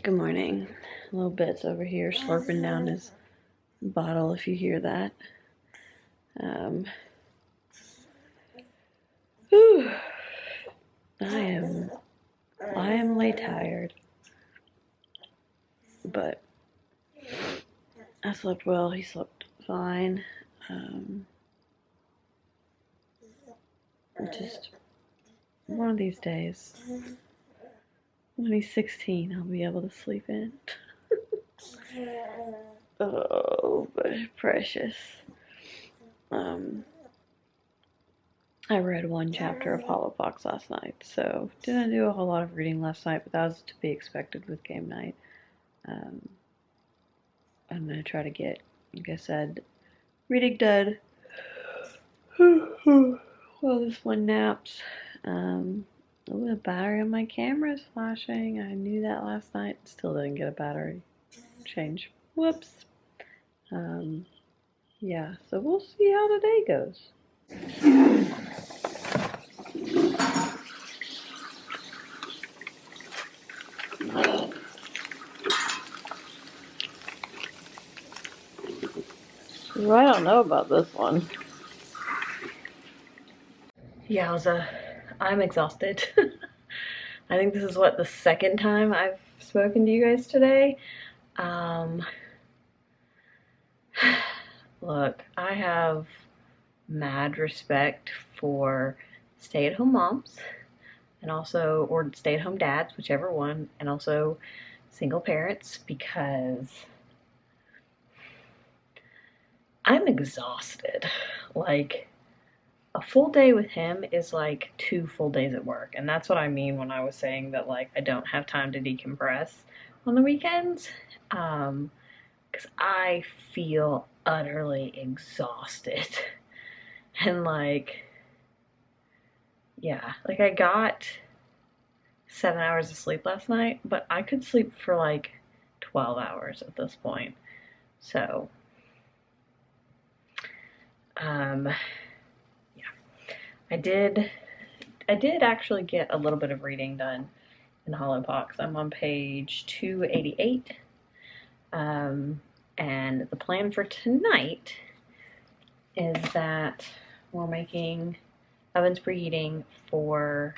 Good morning. Little Bit's over here slurping down his bottle, if you hear that. Whew. I am late tired, but I slept well. He slept fine. Just one of these days, when he's 16, I'll be able to sleep in. Oh, but precious. I read one chapter of Hollow Fox last night, so didn't do a whole lot of reading last night, but that was to be expected with game night. I'm going to try to get, like I said, reading done while this one naps. The battery on my camera is flashing. I knew that last night. Still didn't get a battery change. Whoops. Yeah, so we'll see how the day goes. Well, I don't know about this one. Yowza, I'm exhausted. I think this is the second time I've spoken to you guys today. Look, I have mad respect for stay-at-home moms and also, or stay-at-home dads, whichever one, and also single parents, because I'm exhausted. Like, a full day with him is like 2 full days at work, and that's what I mean when I was saying that, like, I don't have time to decompress on the weekends, because I feel utterly exhausted. And like, yeah, like I got 7 hours of sleep last night, but I could sleep for like 12 hours at this point. So, yeah, I did actually get a little bit of reading done in Hollow Fox. I'm on page 288. And the plan for tonight is that we're making ovens preheating for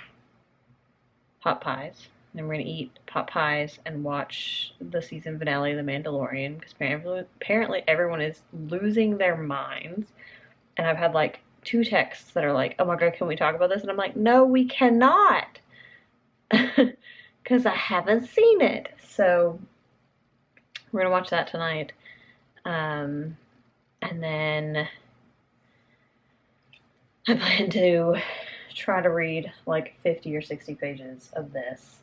pot pies. And we're going to eat pot pies and watch the season finale of The Mandalorian, because apparently everyone is losing their minds. And I've had like 2 texts that are like, oh my god, can we talk about this? And I'm like, no, we cannot, because I haven't seen it. So we're going to watch that tonight. And then I plan to try to read like 50 or 60 pages of this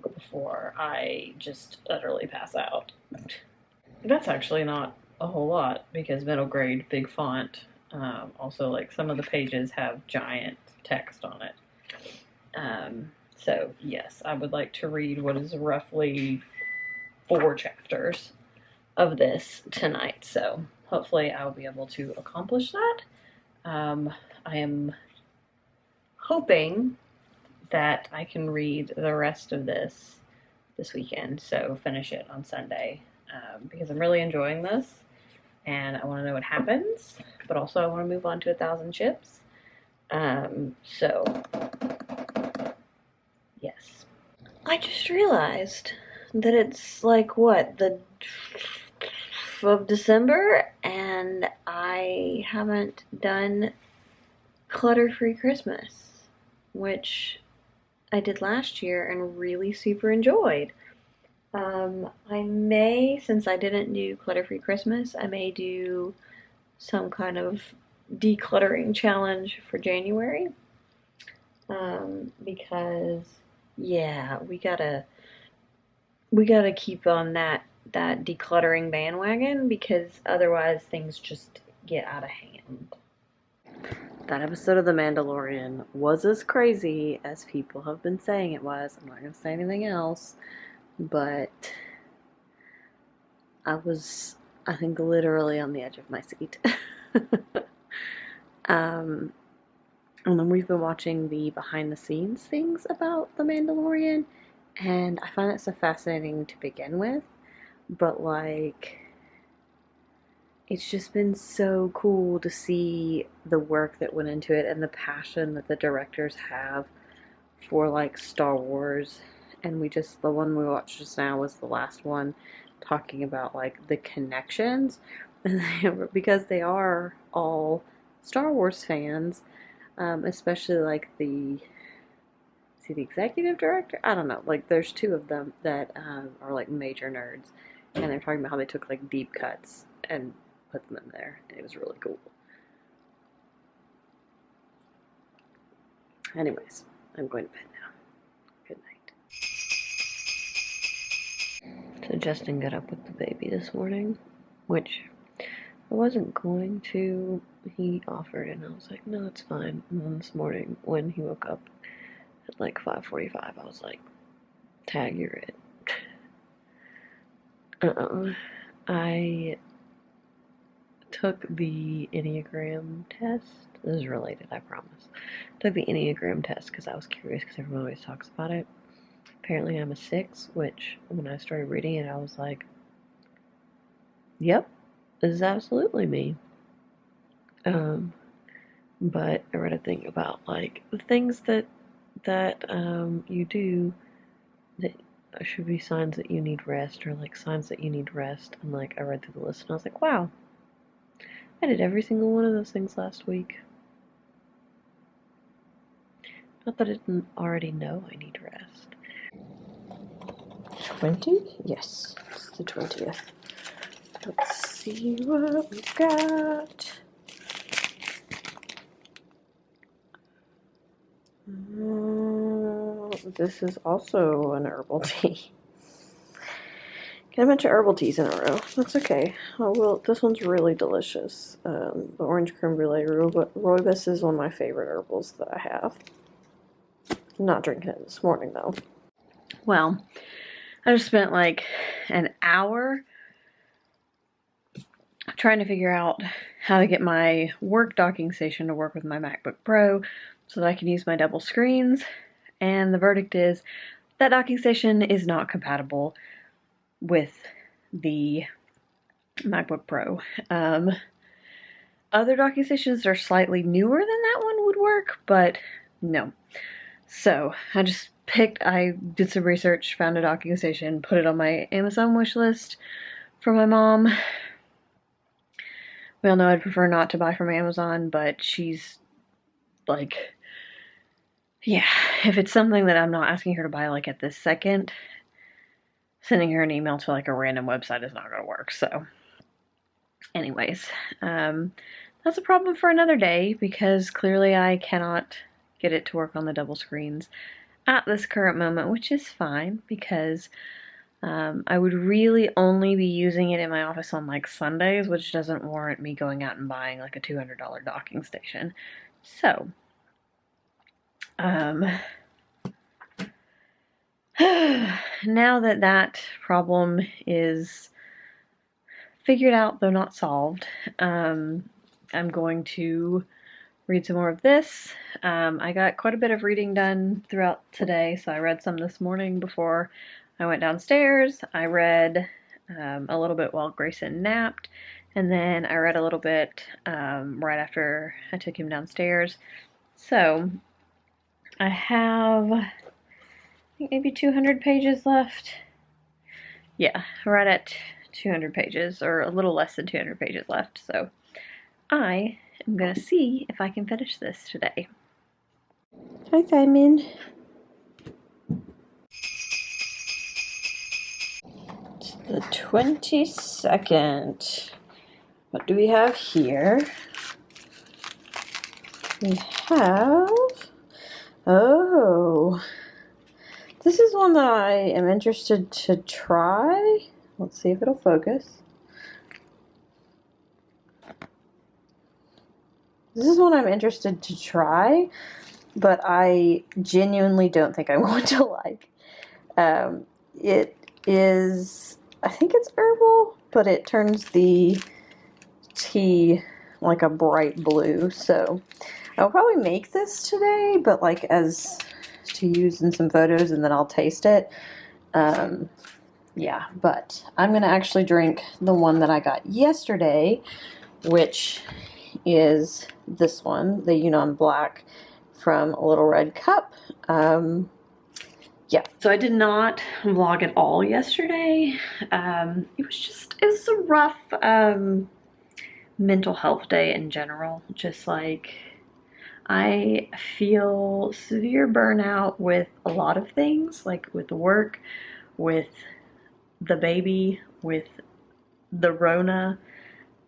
before I just utterly pass out. That's actually not a whole lot, because middle grade, big font. Also, like, some of the pages have giant text on it. So yes, I would like to read what is roughly 4 chapters of this tonight, so hopefully I'll be able to accomplish that. I am hoping that I can read the rest of this weekend, so finish it on Sunday, because I'm really enjoying this, and I want to know what happens, but also I want to move on to 1,000 Ships. So, yes. I just realized that it's like, what, the of December, and I haven't done clutter-free Christmas, which I did last year and really super enjoyed. I may, since I didn't do clutter-free Christmas, I may do some kind of decluttering challenge for January, because yeah, we gotta keep on that decluttering bandwagon, because otherwise things just get out of hand. That episode of The Mandalorian was as crazy as people have been saying it was. I'm not going to say anything else, but I was, I think, literally on the edge of my seat. And then we've been watching the behind the scenes things about The Mandalorian, And I find that so fascinating to begin with, but like, it's just been so cool to see the work that went into it and the passion that the directors have for like Star Wars. And the one we watched just now was the last one, talking about like the connections, because they are all Star Wars fans, especially like the executive director? I don't know. Like, there's two of them that are like major nerds, and they're talking about how they took like deep cuts and put them in there, and it was really cool. Anyways, I'm going to bed now. Good night. So Justin got up with the baby this morning, which I wasn't going to. He offered, and I was like, no, it's fine. And then this morning, when he woke up at like 5:45, I was like, tag, you're it. I took the Enneagram test. This is related, I promise. Took the Enneagram test because I was curious, because everyone always talks about it. Apparently I'm a 6, which when I started reading it, I was like, yep, this is absolutely me. But I read a thing about like the things that you do that should be signs that you need rest, or like signs that you need rest. And like, I read through the list and I was like, wow, I did every single one of those things last week. Not that I didn't already know I need rest. 20? Yes, it's the 20th. Let's see what we've got. This is also an herbal tea. Get a bunch of herbal teas in a row. That's okay. Oh, well, this one's really delicious. The orange creme brulee rooibos is one of my favorite herbals that I have. I'm not drinking it this morning, though. Well, I just spent like an hour trying to figure out how to get my work docking station to work with my MacBook Pro so that I can use my double screens. And the verdict is that docking station is not compatible with the MacBook Pro. Other docking stations that are slightly newer than that one would work, but no. So I did some research, found a docking station, put it on my Amazon wish list for my mom. We all know I'd prefer not to buy from Amazon, but she's like, yeah, if it's something that I'm not asking her to buy like at this second, sending her an email to like a random website is not going to work. So anyways, that's a problem for another day, because clearly I cannot get it to work on the double screens at this current moment, which is fine, because I would really only be using it in my office on like Sundays, which doesn't warrant me going out and buying like a $200 docking station. So, now that that problem is figured out, though not solved, I'm going to read some more of this. I got quite a bit of reading done throughout today, so I read some this morning before I went downstairs. I read a little bit while Grayson napped, and then I read a little bit right after I took him downstairs. So I have, I think, maybe 200 pages left. Yeah, right at 200 pages, or a little less than 200 pages left. So I am going to see if I can finish this today. Hi, Simon. It's the 22nd. What do we have here? We have... Oh, this is one that I am interested to try. Let's see if it'll focus. This is one I'm interested to try, but I genuinely don't think I'm going to like. It is, I think it's herbal, but it turns the tea like a bright blue, so I'll probably make this today, but like as to use in some photos, and then I'll taste it. Yeah, but I'm going to actually drink the one that I got yesterday, which is this one, the Yunnan Black from a Little Red Cup. Yeah, so I did not vlog at all yesterday. It was a rough mental health day in general. Just like, I feel severe burnout with a lot of things, like with the work, with the baby, with the Rona,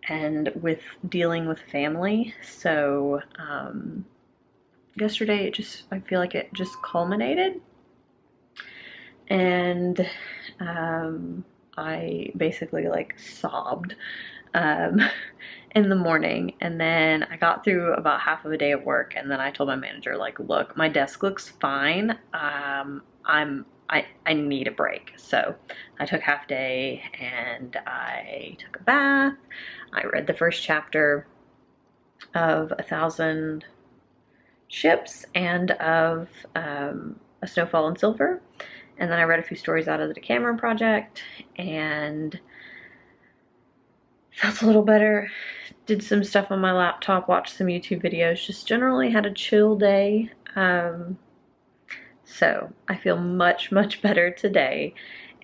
and with dealing with family. So yesterday I feel like it just culminated, and I basically like sobbed in the morning, and then I got through about half of a day of work, and then I told my manager, like, look, my desk looks fine. I need a break. So I took half day and I took a bath. I read the first chapter of 1,000 Ships and of A Snowfall in Silver. And then I read a few stories out of the Decameron Project and felt a little better. Did some stuff on my laptop, watched some YouTube videos, just generally had a chill day. So I feel much, much better today.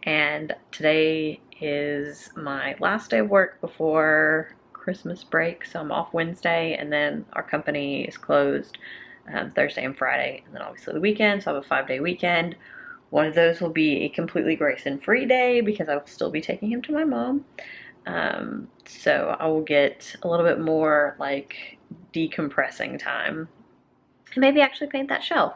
And today is my last day of work before Christmas break. So I'm off Wednesday, and then our company is closed Thursday and Friday, and then obviously the weekend. So I have a 5-day weekend. One of those will be a completely Grayson-free day because I will still be taking him to my mom. So I will get a little bit more like decompressing time. And maybe actually paint that shelf.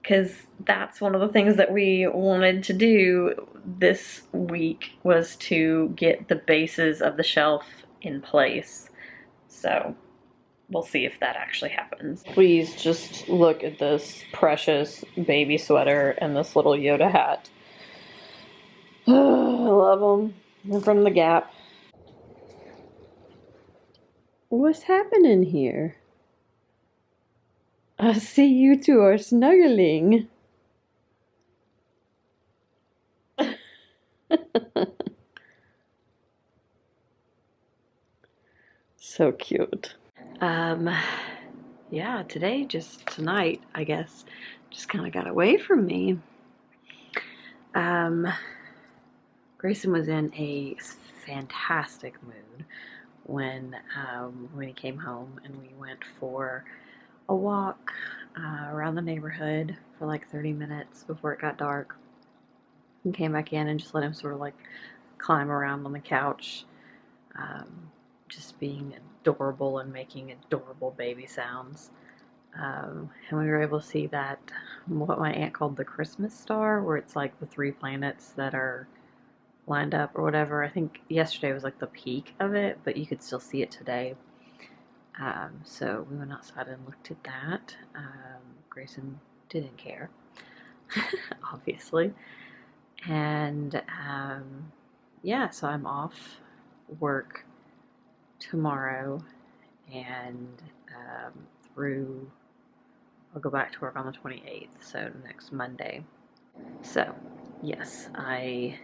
Because that's one of the things that we wanted to do this week, was to get the bases of the shelf in place. So we'll see if that actually happens. Please just look at this precious baby sweater and this little Yoda hat. I love them. They're from the Gap. What's happening here? I see you two are snuggling. So cute. Yeah, tonight, I guess, just kind of got away from me. Grayson was in a fantastic mood when he came home, and we went for a walk around the neighborhood for like 30 minutes before it got dark, and came back in and just let him sort of like climb around on the couch, just being adorable and making adorable baby sounds. And we were able to see that, what my aunt called the Christmas star, where it's like the 3 planets that are lined up or whatever. I think yesterday was like the peak of it, but you could still see it today. So we went outside and looked at that. Grayson didn't care, obviously. And yeah, so I'm off work tomorrow, and I'll go back to work on the 28th, so next Monday. So yes, I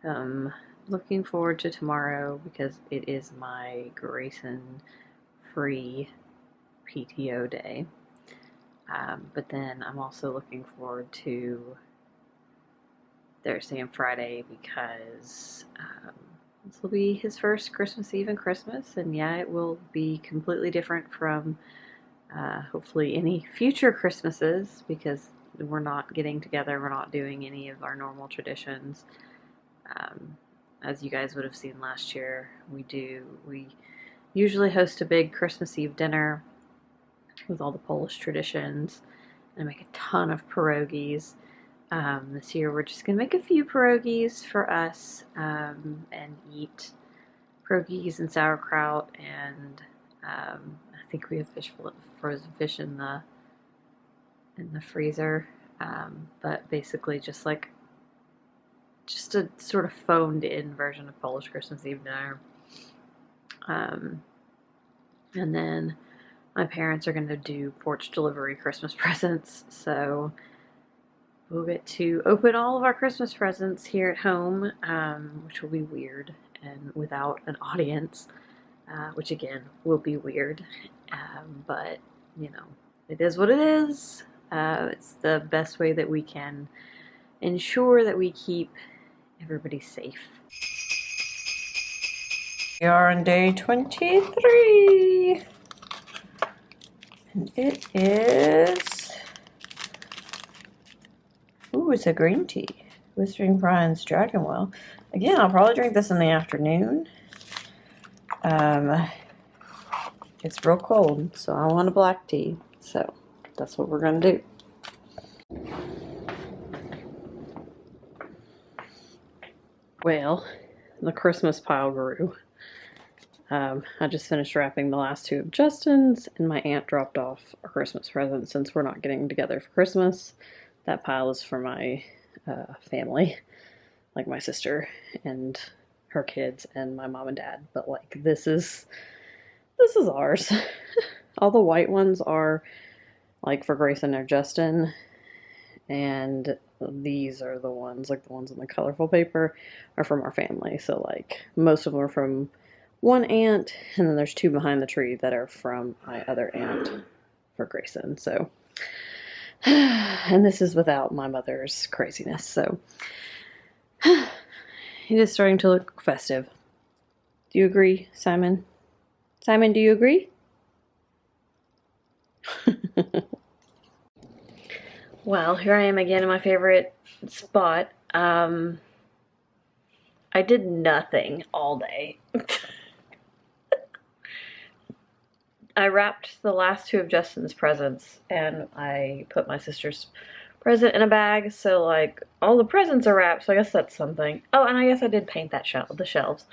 am looking forward to tomorrow because it is my Grayson-free PTO day. But then I'm also looking forward to Thursday and Friday because this will be his first Christmas Eve and Christmas, and yeah, it will be completely different from hopefully any future Christmases, because we're not getting together, we're not doing any of our normal traditions. As you guys would have seen last year, we usually host a big Christmas Eve dinner with all the Polish traditions, and make a ton of pierogies. This year we're just going to make a few pierogies for us, and eat pierogies and sauerkraut, and I think we have frozen fish in the freezer, but basically just a sort of phoned in version of Polish Christmas Eve dinner. And then my parents are going to do porch delivery Christmas presents, so we'll get to open all of our Christmas presents here at home, which will be weird and without an audience, which again will be weird, but you know, it is what it is. It's the best way that we can ensure that we keep everybody safe. We are on day 23, and it is, ooh, it's a green tea, Whispering Pines Dragon Well. Again, I'll probably drink this in the afternoon. It's real cold, so I want a black tea, so that's what we're gonna do. Well, the Christmas pile grew. I just finished wrapping the last two of Justin's, and my aunt dropped off a Christmas present since we're not getting together for Christmas. That pile is for my family, like my sister and her kids and my mom and dad. But like this is ours. All the white ones are like for Grayson or Justin, and these are the ones, like the ones on the colorful paper, are from our family. So like most of them are from one aunt, and then there's two behind the tree that are from my other aunt for Grayson. So, and this is without my mother's craziness. So it is starting to look festive. Do you agree, Simon? Simon, do you agree? Well, here I am again in my favorite spot. I did nothing all day. I wrapped the last two of Justin's presents, and I put my sister's present in a bag, so like all the presents are wrapped, so I guess that's something. Oh, and I guess I did paint that the shelves.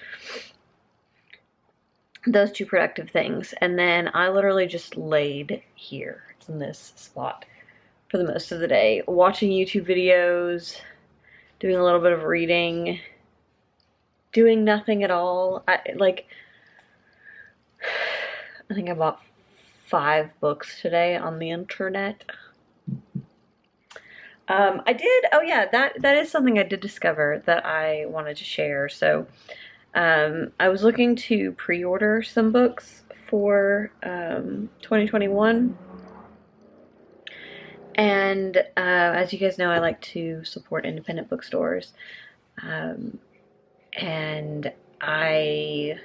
Those two productive things, and then I literally just laid here in this spot for the most of the day, watching YouTube videos, doing a little bit of reading, doing nothing at all. I think I bought 5 books today on the internet. I did, oh yeah, that is something I did discover that I wanted to share. So I was looking to pre-order some books for 2021. And as you guys know, I like to support independent bookstores. And I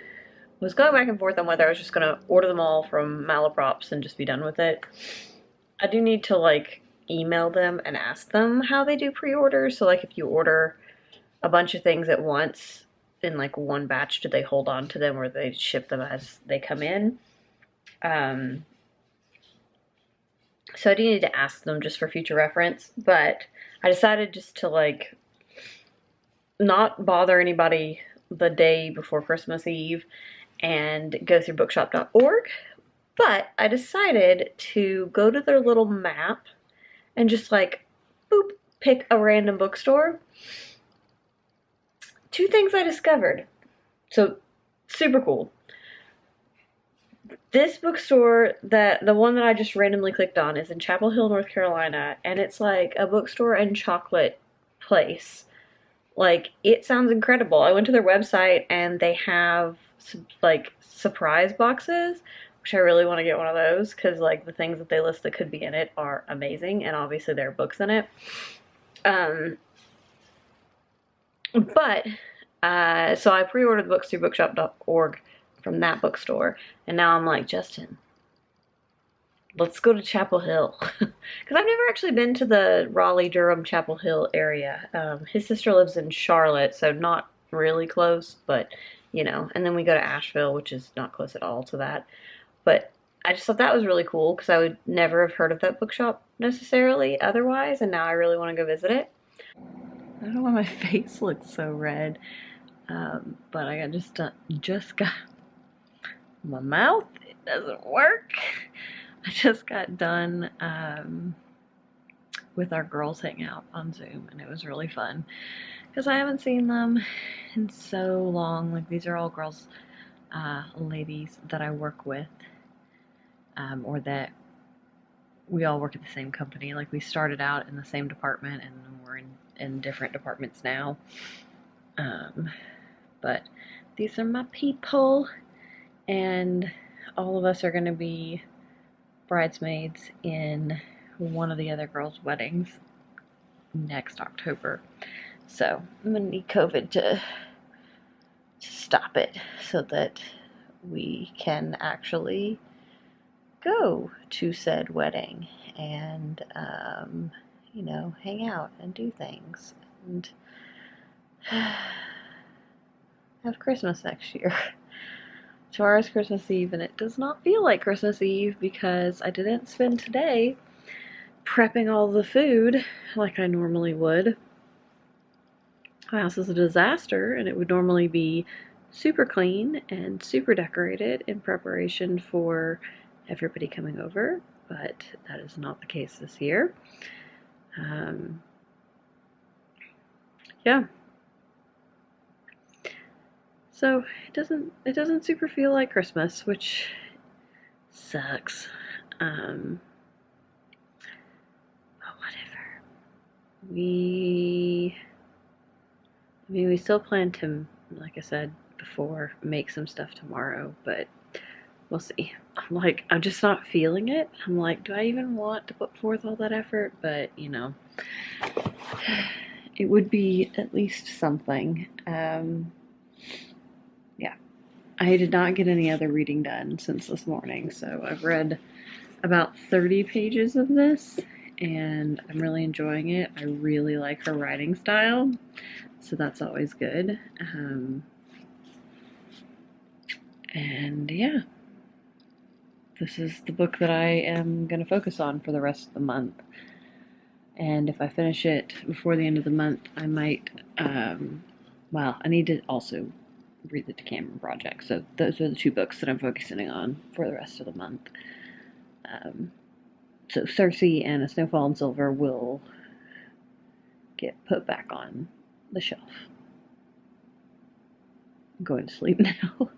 was going back and forth on whether I was just going to order them all from Malaprops and just be done with it. I do need to like email them and ask them how they do pre-orders. So like if you order a bunch of things at once in like one batch, do they hold on to them or they ship them as they come in? So I do need to ask them just for future reference, but I decided just to like not bother anybody the day before Christmas Eve and go through bookshop.org, but I decided to go to their little map and just like, boop, pick a random bookstore. 2 things I discovered. So, super cool. This bookstore, the one that I just randomly clicked on, is in Chapel Hill, North Carolina, and it's like a bookstore and chocolate place. Like, it sounds incredible. I went to their website and they have like surprise boxes, which I really want to get one of those because like the things that they list that could be in it are amazing, and obviously there are books in it. So I pre-ordered the books through bookshop.org from that bookstore, and now I'm like, Justin, let's go to Chapel Hill. Because I've never actually been to the Raleigh-Durham Chapel Hill area. His sister lives in Charlotte, so not really close, but you know, and then we go to Asheville, which is not close at all to that. But I just thought that was really cool because I would never have heard of that bookshop necessarily otherwise, and now I really want to go visit it. I don't know why my face looks so red, but I just got my mouth. It doesn't work. I just got done with our girls hangout on Zoom, and it was really fun because I haven't seen them in so long. Like, these are all girls, ladies that I work with, or that we all work at the same company. Like, we started out in the same department and we're in different departments now. But these are my people, and all of us are going to be bridesmaids in one of the other girls' weddings next October. So I'm going to need COVID to stop it so that we can actually go to said wedding and, you know, hang out and do things and have Christmas next year. Tomorrow's Christmas Eve, and it does not feel like Christmas Eve because I didn't spend today prepping all the food like I normally would. My house is a disaster, and it would normally be super clean and super decorated in preparation for everybody coming over, but that is not the case this year. Yeah. So it doesn't super feel like Christmas, which sucks. But whatever. We still plan to, like I said before, make some stuff tomorrow, but we'll see. I'm just not feeling it. I'm like, do I even want to put forth all that effort? But, you know, it would be at least something. Yeah. I did not get any other reading done since this morning, so I've read about 30 pages of this, and I'm really enjoying it. I really like her writing style, so that's always good. And yeah, this is the book that I am going to focus on for the rest of the month. And if I finish it before the end of the month, I might, well, I need to also read the Decameron Project. So those are the two books that I'm focusing on for the rest of the month. So Cersei and A Snowfall in Silver will get put back on the shelf. I'm going to sleep now.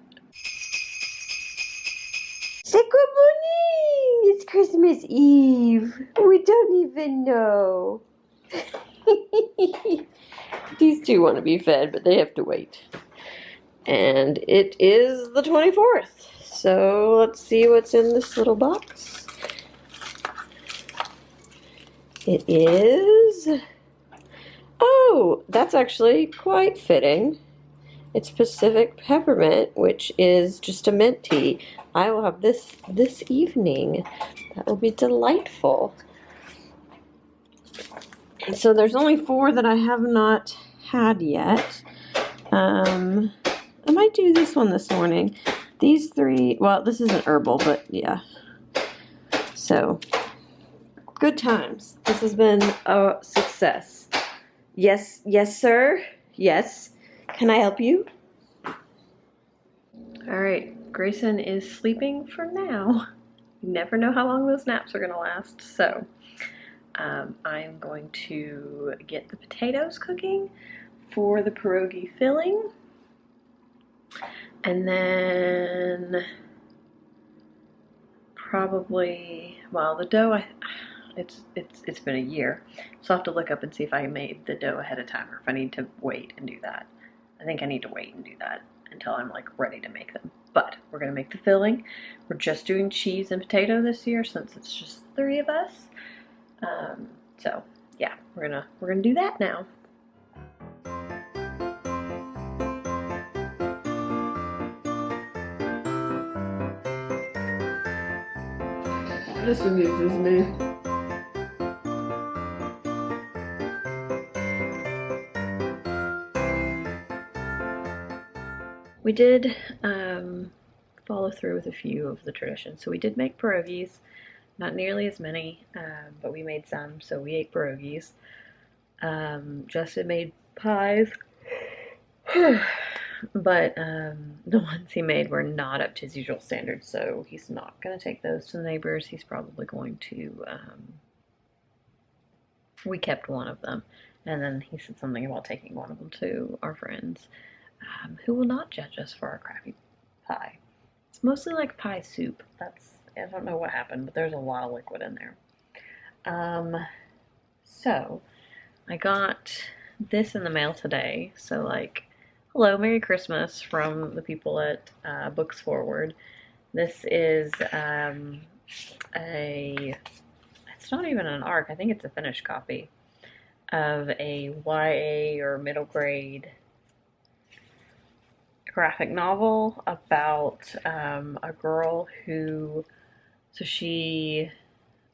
Say good morning! It's Christmas Eve. We don't even know. These two want to be fed, but they have to wait. And it is the 24th. So let's see what's in this little box. It is... Oh, that's actually quite fitting. It's Pacific Peppermint, which is just a mint tea. I will have this evening. That will be delightful. So there's only 4 that I have not had yet. I might do this one this morning. These 3, well, this isn't herbal, but yeah. So, good times. This has been a success. Yes, sir. Yes. Can I help you? Alright, Grayson is sleeping for now. You never know how long those naps are going to last, so I'm going to get the potatoes cooking for the pierogi filling. And then probably, well, the dough, it's been a year, so I'll have to look up and see if I made the dough ahead of time or if I need to wait and do that. I think I need to wait and do that until I'm like ready to make them. But we're gonna make the filling. We're just doing cheese and potato this year since it's just 3 of us. So yeah, we're gonna do that now. This amuses me. We did follow through with a few of the traditions. So we did make pierogies, not nearly as many, but we made some. So we ate pierogies. Justin made pies, but the ones he made were not up to his usual standards, so he's not going to take those to the neighbors. He's probably going to, we kept one of them, and then he said something about taking one of them to our friends, who will not judge us for our crappy pie. It's mostly like pie soup. That's I don't know what happened, but there's a lot of liquid in there. So I got this in the mail today. So like, hello, Merry Christmas from the people at Books Forward. This is it's not even an ARC, I think it's a finished copy of a YA or middle grade graphic novel about a girl who, so she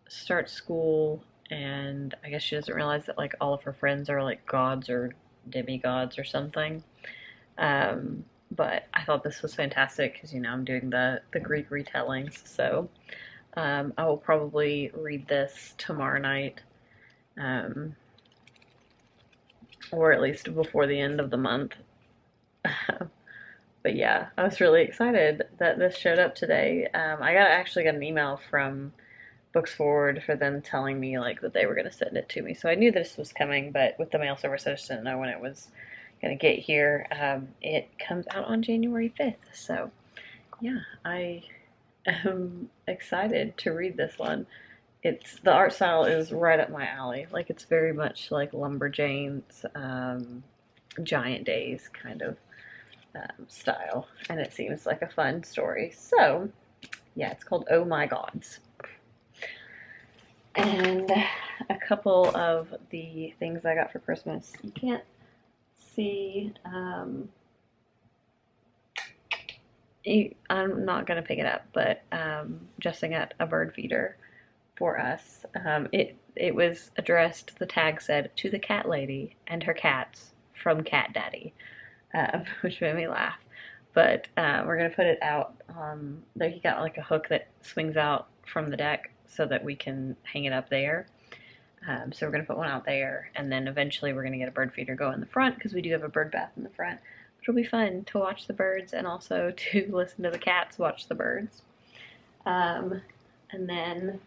starts school and I guess she doesn't realize that like all of her friends are like gods or demigods or something. But I thought this was fantastic because, you know, I'm doing the Greek retellings, so I will probably read this tomorrow night, or at least before the end of the month. But yeah, I was really excited that this showed up today. I actually got an email from Books Forward for them telling me like that they were going to send it to me. So I knew this was coming, but with the mail service, I just didn't know when it was going to get here. It comes out on January 5th. So yeah, I am excited to read this one. The art style is right up my alley. Like it's very much like Lumberjane's Giant Days kind of style, and it seems like a fun story. So yeah, it's called Oh My Gods. And a couple of the things I got for Christmas. You can't see, I'm not going to pick it up, but Justin got a bird feeder for us. It was addressed, the tag said, to the cat lady and her cats from Cat Daddy, which made me laugh. But we're going to put it out. There he got like a hook that swings out from the deck so that we can hang it up there. So we're going to put one out there, and then eventually we're going to get a bird feeder go in the front because we do have a bird bath in the front. It'll be fun to watch the birds and also to listen to the cats watch the birds. And then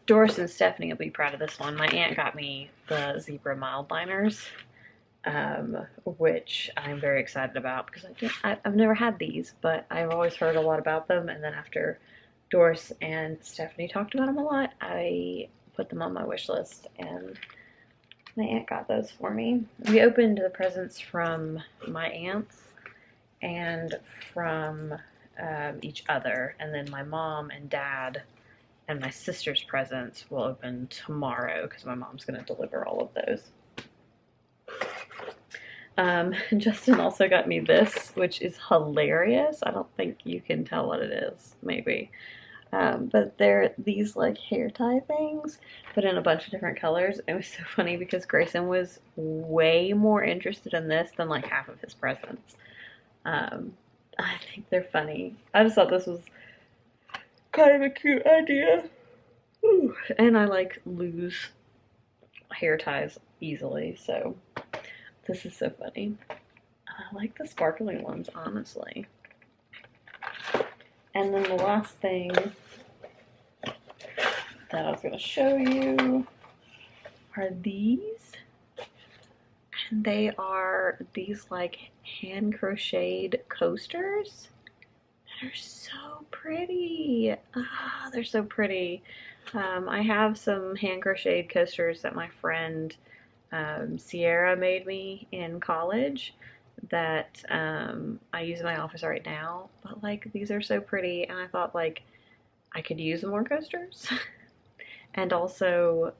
Doris and Stephanie will be proud of this one. My aunt got me the zebra mild liners, which I'm very excited about because I've never had these, but I've always heard a lot about them. And then after Doris and Stephanie talked about them a lot, I put them on my wish list, and my aunt got those for me. We opened the presents from my aunts and from each other, and then my mom and dad and my sister's presents will open tomorrow because my mom's going to deliver all of those. Justin also got me this, which is hilarious. I don't think you can tell what it is, maybe. But they're these like hair tie things, but in a bunch of different colors. It was so funny because Grayson was way more interested in this than like half of his presents. I think they're funny. I just thought this was kind of a cute idea. Ooh. And I like lose hair ties easily, so this is so funny. I like the sparkling ones, honestly. And then the last thing that I was going to show you are these. And they are these like hand crocheted coasters that are so pretty. Ah, they're so pretty. I have some hand crocheted coasters that my friend Sierra made me in college that I use in my office right now, but like these are so pretty, and I thought like I could use more coasters. And also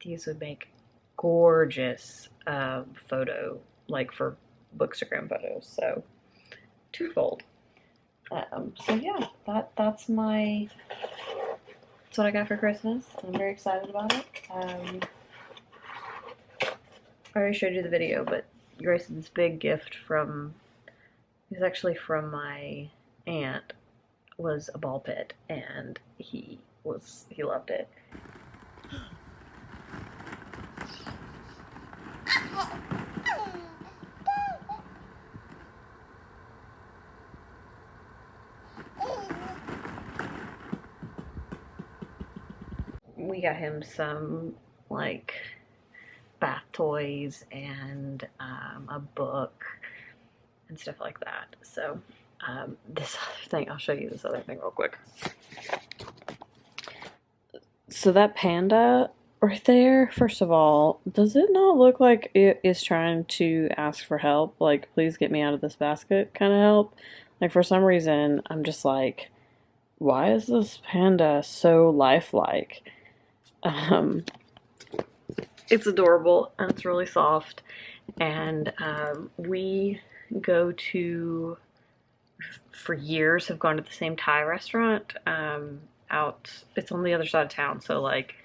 these would make gorgeous photo, like for Bookstagram photos, so twofold. So yeah, that's what I got for Christmas. I'm very excited about it. I already showed you the video, but Grayson's big gift is actually from my aunt, was a ball pit, and he loved it. We got him some like bath toys and a book and stuff like that. So this other thing, I'll show you this other thing real quick. So that panda right there, first of all, does it not look like it is trying to ask for help? Like, please get me out of this basket kind of help? Like, for some reason, I'm just like, why is this panda so lifelike? It's adorable and it's really soft. And we go to, for years, have gone to the same Thai restaurant out, it's on the other side of town, so like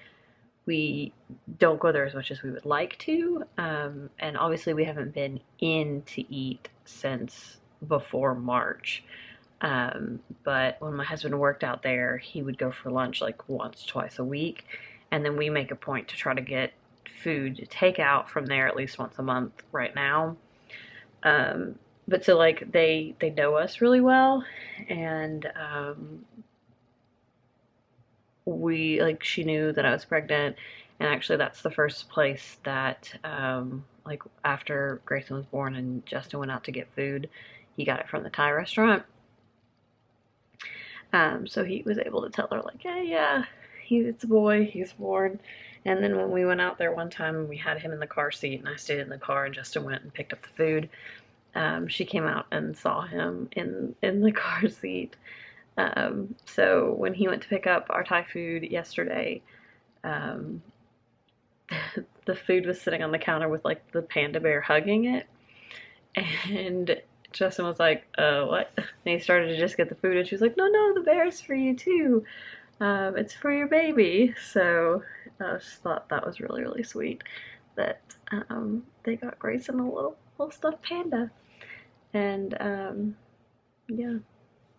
we don't go there as much as we would like to. And obviously we haven't been in to eat since before March. But when my husband worked out there, he would go for lunch like once, twice a week. And then we make a point to try to get food to take out from there at least once a month right now. But so like they know us really well, and we, like, she knew that I was pregnant, and actually that's the first place that like after Grayson was born and Justin went out to get food, he got it from the Thai restaurant. So he was able to tell her like, yeah, it's a boy, he's born. And then when we went out there one time, we had him in the car seat, and I stayed in the car, and Justin went and picked up the food. She came out and saw him in the car seat. So when he went to pick up our Thai food yesterday, the food was sitting on the counter with like the panda bear hugging it, and Justin was like, what? And he started to just get the food, and she was like, no, the bear's for you too. It's for your baby. So I just thought that was really, really sweet that they got Grayson a little stuffed panda. And yeah,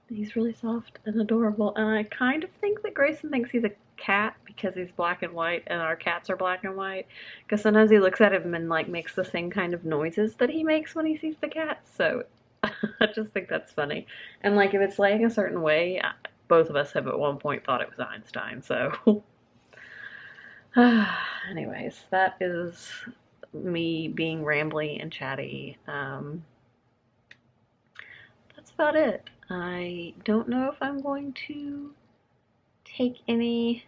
he's really soft and adorable. And I kind of think that Grayson thinks he's a cat because he's black and white, and our cats are black and white. Because sometimes he looks at him and like makes the same kind of noises that he makes when he sees the cat. So I just think that's funny. And like if it's laying a certain way, both of us have at one point thought it was Einstein. So anyways, that is me being rambly and chatty. That's about it. I don't know if I'm going to take any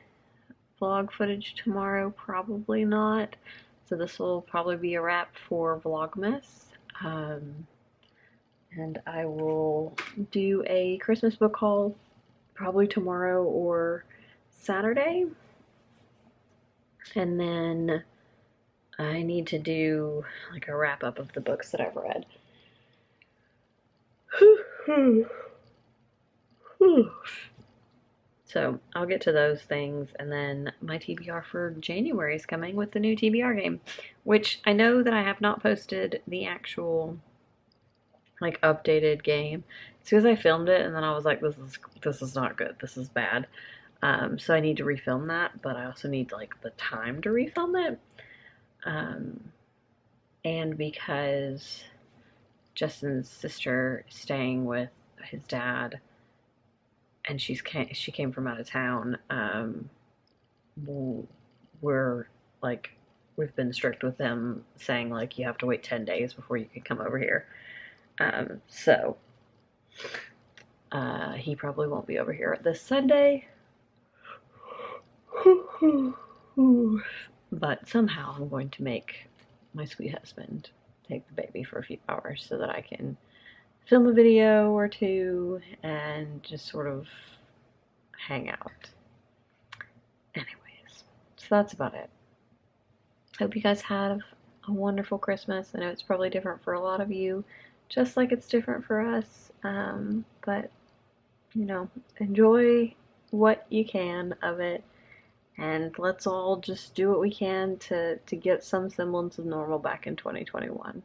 vlog footage tomorrow. Probably not. So this will probably be a wrap for Vlogmas. And I will do a Christmas book haul probably tomorrow or Saturday. And then I need to do like a wrap up of the books that I've read. So I'll get to those things, and then my TBR for January is coming with the new TBR game, which I know that I have not posted the actual like updated game. It's because I filmed it and then I was like, this is not good. This is bad. So I need to refilm that, but I also need like the time to refilm it. And because Justin's sister is staying with his dad, and she came from out of town, we're like, we've been strict with them, saying like you have to wait 10 days before you can come over here. So he probably won't be over here this Sunday. But somehow I'm going to make my sweet husband take the baby for a few hours so that I can film a video or two and just sort of hang out. Anyways, so that's about it. Hope you guys have a wonderful Christmas. I know it's probably different for a lot of you, just like it's different for us. But, you know, enjoy what you can of it. And let's all just do what we can to get some semblance of normal back in 2021.